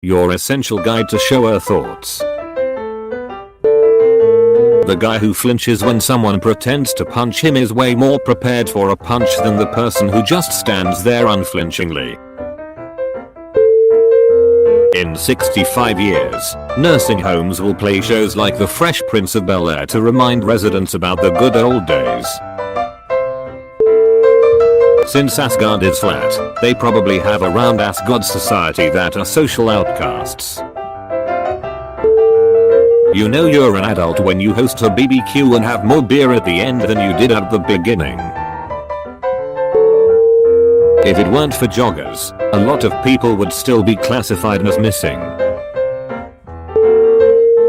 Your essential guide to Showerthoughts. The guy who flinches when someone pretends to punch him is way more prepared for a punch than the person who just stands there unflinchingly. In 65 years, nursing homes will play shows like The Fresh Prince of Bel-Air to remind residents about the good old days. Since Asgard is flat, they probably have around Asgard society that are social outcasts. You know you're an adult when you host a BBQ and have more beer at the end than you did at the beginning. If it weren't for joggers, a lot of people would still be classified as missing.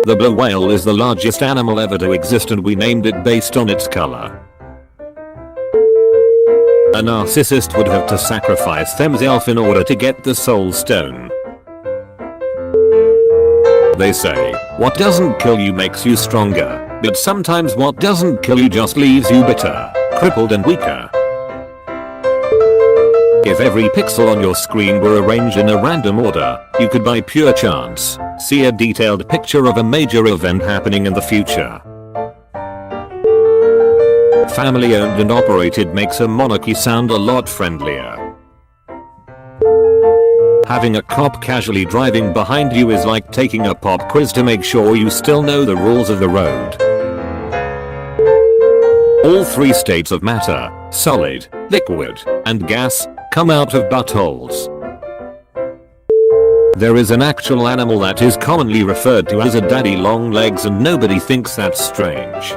The blue whale is the largest animal ever to exist and we named it based on its color. A narcissist would have to sacrifice themselves in order to get the soul stone. They say, what doesn't kill you makes you stronger, but sometimes what doesn't kill you just leaves you bitter, crippled and weaker. If every pixel on your screen were arranged in a random order, you could by pure chance see a detailed picture of a major event happening in the future. Family owned and operated makes a monarchy sound a lot friendlier. Having a cop casually driving behind you is like taking a pop quiz to make sure you still know the rules of the road. All three states of matter, solid, liquid, and gas, come out of buttholes. There is an actual animal that is commonly referred to as a daddy long legs and nobody thinks that's strange.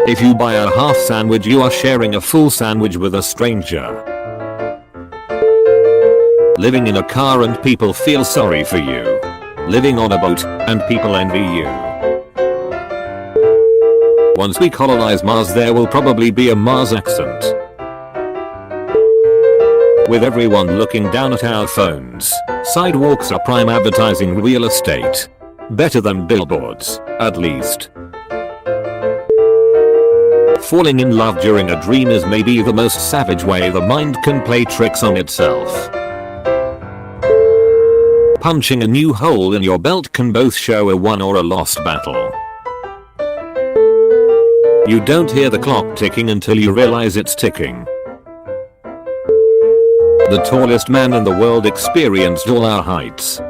If you buy a half sandwich you are sharing a full sandwich with a stranger. Living in a car and people feel sorry for you. Living on a boat and people envy you. Once we colonize Mars there will probably be a Mars accent. With everyone looking down at our phones, sidewalks are prime advertising real estate. Better than billboards, at least. Falling in love during a dream is maybe the most savage way the mind can play tricks on itself. Punching a new hole in your belt can both show a won or a lost battle. You don't hear the clock ticking until you realize it's ticking. The tallest man in the world experienced all our heights.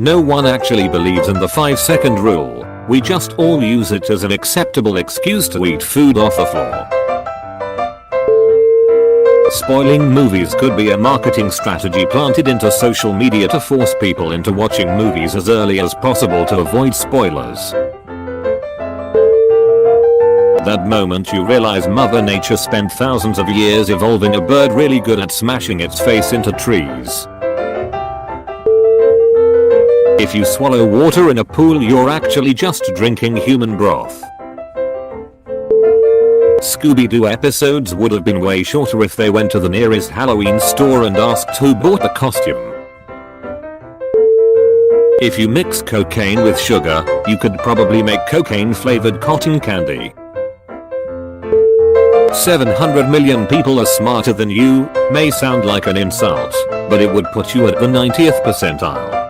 No one actually believes in the 5-second rule, we just all use it as an acceptable excuse to eat food off the floor. Spoiling movies could be a marketing strategy planted into social media to force people into watching movies as early as possible to avoid spoilers. That moment you realize Mother Nature spent thousands of years evolving a bird really good at smashing its face into trees. If you swallow water in a pool you're actually just drinking human broth. Scooby-Doo episodes would have been way shorter if they went to the nearest Halloween store and asked who bought the costume. If you mix cocaine with sugar, you could probably make cocaine-flavored cotton candy. 700 million people are smarter than you may sound like an insult, but it would put you at the 90th percentile.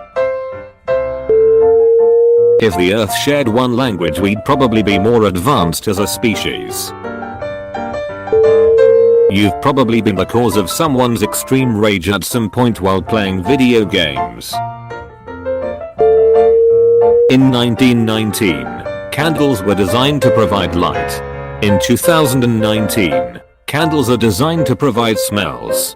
If the Earth shared one language we'd probably be more advanced as a species. You've probably been the cause of someone's extreme rage at some point while playing video games. In 1919, candles were designed to provide light. In 2019, candles are designed to provide smells.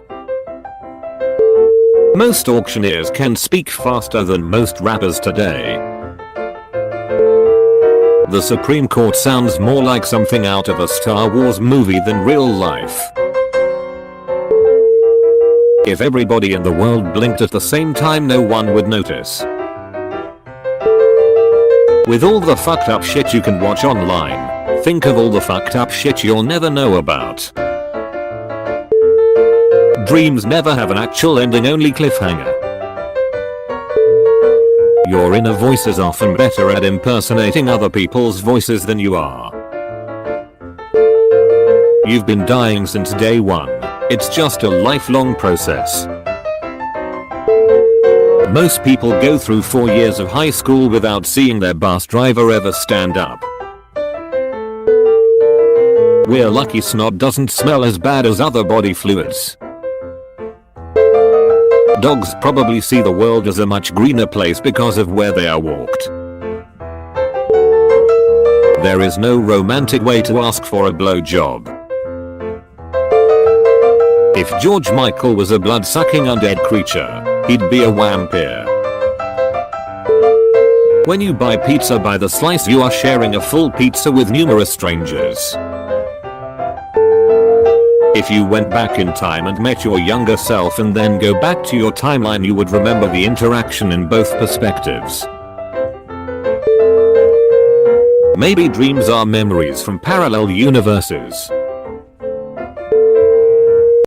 Most auctioneers can speak faster than most rappers today. The Supreme Court sounds more like something out of a Star Wars movie than real life. If everybody in the world blinked at the same time no one would notice. With all the fucked up shit you can watch online, think of all the fucked up shit you'll never know about. Dreams never have an actual ending, only cliffhanger. Your inner voice is often better at impersonating other people's voices than you are. You've been dying since day one. It's just a lifelong process. Most people go through 4 years of high school without seeing their bus driver ever stand up. We're lucky snot doesn't smell as bad as other body fluids. Dogs probably see the world as a much greener place because of where they are walked. There is no romantic way to ask for a blowjob. If George Michael was a blood-sucking undead creature, he'd be a vampire. When you buy pizza by the slice, you are sharing a full pizza with numerous strangers. If you went back in time and met your younger self and then go back to your timeline, you would remember the interaction in both perspectives. Maybe dreams are memories from parallel universes.